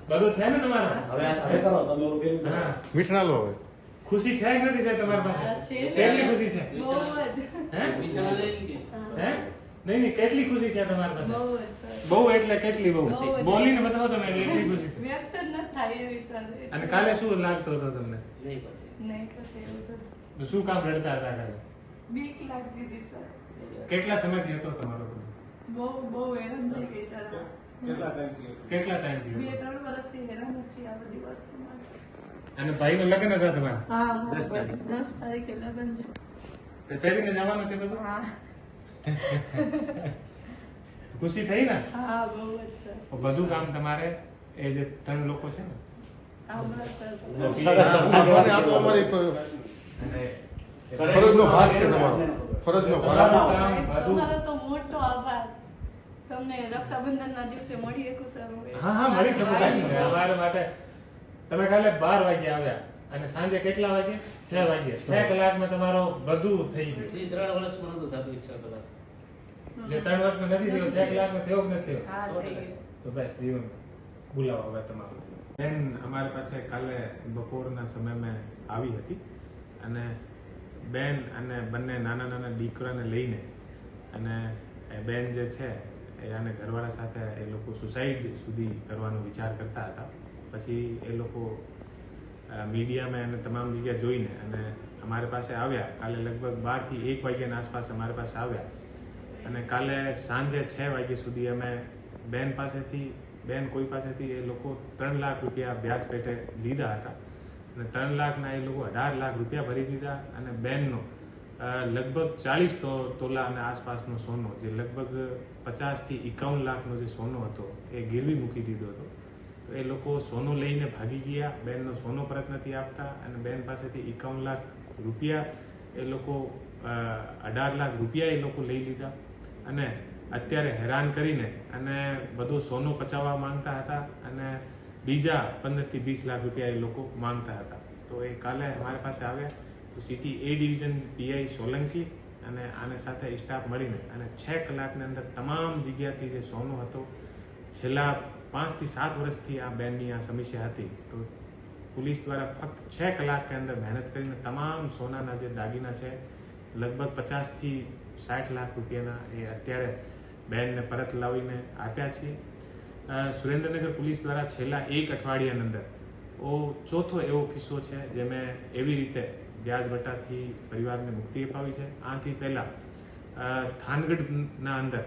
બધું છે ને તમારે? હવે કરો તમે ઓલું કેમ કરો? હા. મીઠા લો હવે. ખુશી છે કે નથી છે તમારી પાસે? છે. કેટલી ખુશી છે? બહુ જ. હે? નિશાળા લઈને કે? હે? નહીં કેટલી ખુશી છે તમારી પાસે? બહુ જ સર. બહુ એટલે કેટલી બહુ? બહુ જ. બોલીને બતાવો તમે કેટલી ખુશી છે. વ્યક્ત જ નથી થાય એવી સર. અને કાલે શું લાગતું હતું તમને? નહીં પડે. નહીં કરતી એવું તો. તો શું કામ રડતા હતા કાલે? બીક લાગતી હતી સર. કેટલા સમયથી હતો તમારો? બહુ હેરાન થઈ ગઈ સર. કેટલા ટાઈમથી હતો? 2-3 વર્ષથી હેરાન જ છીએ આ બધી વસ્તુમાં. અને ભાઈનું લગ્ન હતા તમારા? હા, 10 તારીખ. 10 તારીખે લગ્ન છે. તે પહેરીને જવાનું છે બધું? હા, ખુશી થઈ ને? હા, બહુ જ સર. બધું કામ તમારે એ જે 3 લોકો છે ને હા, બસ સર. આભાર, આ તો અમારી અને ફરજનો ભાગ છે તમારો. ફરજનો ભાગ. તમારો તો મોટો આભાર. તમને રક્ષાબંધનના દિવસે મળી શકું સર. હા મળી શકો અમારા માટે. તમે કાલે 12 વાગે આવ્યા અને સાંજે કેટલા વાગે? 6 વાગે. 6 કલાકમાં તમારો બધું થઈ ગયું. 3 વર્ષમાં નહોતું થતું 6 કલાક. જે 3 વર્ષમાં નથી થયો 6 કલાકમાં થયો કે નથી થયો? હા, થઈ ગયું. તો બસ જીવન બોલાવો હવે તમારું. બેન અમારી પાસે કાલે બપોરના સમયમાં આવી હતી અને બેન અને બંને નાના દીકરાને લઈને અને એ બેન જે છે એ આને ઘરવાળા સાથે એ લોકો સુસાઇડ સુધી કરવાનો વિચાર કરતા હતા. પછી એ લોકો મીડિયામાં અને તમામ જગ્યા જોઈને અને અમારી પાસે આવ્યા. કાલે લગભગ 12 થી 1 વાગ્યાના આસપાસ અમારી પાસે આવ્યા અને કાલે સાંજે 6 વાગ્યા સુધી અમે બેન કોઈ પાસેથી એ લોકો 3 લાખ રૂપિયા વ્યાજ પેટે લીધા હતા અને 3 લાખના એ લોકો 18 લાખ રૂપિયા ભરી દીધા અને બેનનો લગભગ 40 તોલા અને આસપાસનો સોનો, જે લગભગ 50 થી 51 લાખનો જે સોનો હતો એ ગીરવી મૂકી દીધો હતો. તો એ લોકો સોનું લઈને ભાગી ગયા. બેનનો સોનો પરત નથી આપતા અને બેન પાસેથી 51 લાખ રૂપિયા એ લોકો 18 લાખ રૂપિયા એ લોકો લઈ લીધા અને અત્યારે હેરાન કરીને અને બધું સોનું પચાવવા માંગતા હતા અને બીજા 15 થી 20 લાખ રૂપિયા એ લોકો માંગતા હતા. તો એ કાલે અમારી પાસે આવ્યા તો city A division PI Solanki અને આને સાથે સ્ટાફ મળીને અને 6 કલાકની અંદર તમામ જગ્યાથી જે સોનું હતો, છેલ્લા 5 થી 7 વર્ષથી આ બેનની આ સમસ્યા હતી, તો પોલીસ દ્વારા ફક્ત 6 કલાકની અંદર મહેનત કરીને તમામ સોનાના જે દાગીના છે લગભગ 50 થી 60 લાખ રૂપિયાના એ અત્યારે બેનને પરત લાવીને આપ્યા છે. સુરેન્દ્રનગર પોલીસ દ્વારા છેલ્લા 1 અઠવાડિયાની અંદર ચોથો એવો કિસ્સો છે જે મેં એવી રીતે વ્યાજ વટાથી પરિવારને મુક્તિ અપાવી છે. આથી પહેલા થાનગઢના અંદર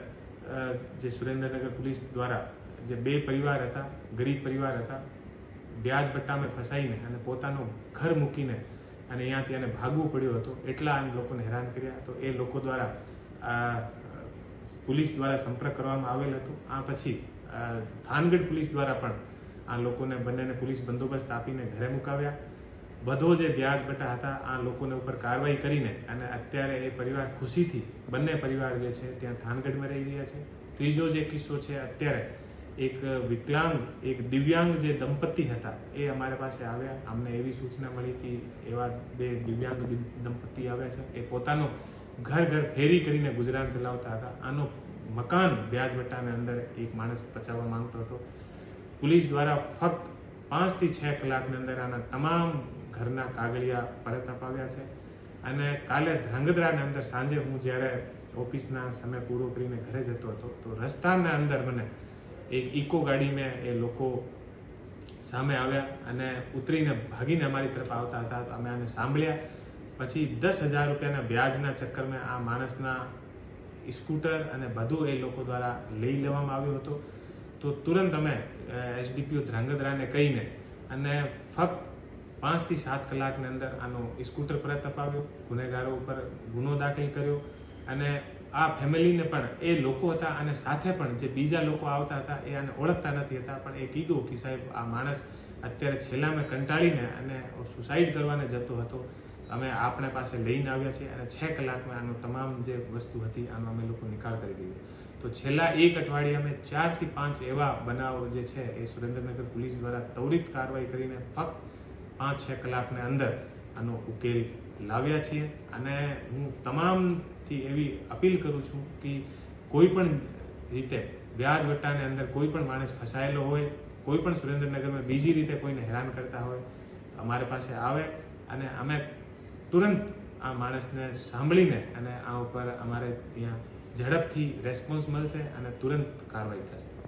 જે સુરેન્દ્રનગર પોલીસ દ્વારા જે 2 પરિવાર હતા, ગરીબ પરિવાર હતા, વ્યાજ વટ્ટામાં ફસાઈને અને પોતાનું ઘર મૂકીને અને અહીંયાથી એને ભાગવું પડ્યું હતું. એટલા આ લોકોને હેરાન કર્યા. તો એ લોકો દ્વારા પોલીસ દ્વારા સંપર્ક કરવામાં આવેલ હતો. આ પછી થાનગઢ પોલીસ દ્વારા પણ આ લોકોને બંનેને પોલીસ બંદોબસ્ત આપીને ઘરે મુકાવ્યા. બધો જે વ્યાજ વટા હતા આ લોકોને ઉપર કાર્યવાહી કરીને અને અત્યારે એ પરિવાર ખુશીથી બંને પરિવાર જે છે ત્યાં થાનગઢમાં રહી રહ્યા છે. ત્રીજો જે કિસ્સો છે, અત્યારે એક વિકલાંગ એક દિવ્યાંગ જે દંપતી હતા એ અમારી પાસે આવ્યા. અમને એવી સૂચના મળી કે એવા 2 દિવ્યાંગ દંપતી આવ્યા છે. એ પોતાનો ઘર ફેરી કરીને ગુજરાન ચલાવતા હતા. આનો મકાન વ્યાજ વટાની અંદર એક માણસ પચાવવા માંગતો હતો. પોલીસ દ્વારા ફક્ત 5 થી 6 કલાકની અંદર આના તમામ ઘરના કાગળિયા પરત અપાવ્યા છે અને કાલે ધ્રાંગધ્રાની અંદર સાંજે હું જ્યારે ઓફિસના સમય પૂરો કરીને ઘરે જતો હતો તો રસ્તાના અંદર મને એક ઇકો ગાડીમાં એ લોકો સામે આવ્યા અને ઉતરીને ભાગીને અમારી તરફ આવતા હતા. તો અમે આને સાંભળ્યા. પછી 10,000 રૂપિયાના વ્યાજના ચક્કરમાં આ માણસના સ્કૂટર અને બધું એ લોકો દ્વારા લઈ લેવામાં આવ્યો હતો. તો તુરંત અમે SDPO ધ્રાંગધ્રાને કહીને અને ફક્ત 5 થી 7 કલાકની અંદર આનો સ્કૂટર પરત અપાવ્યો, ગુનેગારો ઉપર ગુનો દાખલ કર્યો અને આ ફેમિલીને પણ એ લોકો હતા અને સાથે પણ જે બીજા લોકો આવતા હતા એ આને ઓળખતા નથી હતા, પણ એ કીધું કે સાહેબ આ માણસ અત્યારે છેલ્લામાં કંટાળીને અને સુસાઇડ કરવાને જતો હતો, અમે આપણે પાસે લઈને આવ્યા છીએ અને 6 કલાકમાં આનો તમામ જે વસ્તુ હતી આનો અમે લોકો નિકાલ કરી દીધો. તો છેલ્લા 1 અઠવાડિયામાં 4 થી 5 એવા બનાવો જે છે એ સુરેન્દ્રનગર પોલીસ દ્વારા ત્વરિત કાર્યવાહી કરીને ફક્ત 5-6 કલાકની અંદર આનો ઉકેલ લાવ્યા છીએ. અને હું તમામથી એવી અપીલ કરું છું કે કોઈ પણ રીતે વ્યાજ વટ્ટાની અંદર કોઈ પણ માણસ ફસાયેલો હોય કોઈ પણ સુરેન્દ્રનગરમાં બીજી રીતે કોઈને હેરાન કરતા હોય અમારી પાસે આવે અને અમે તુરંત આ માણસને સાંભળીને અને આ ઉપર અમારે ત્યાં ઝડપથી રેસ્પોન્સ મળશે અને તુરંત કાર્યવાહી થશે.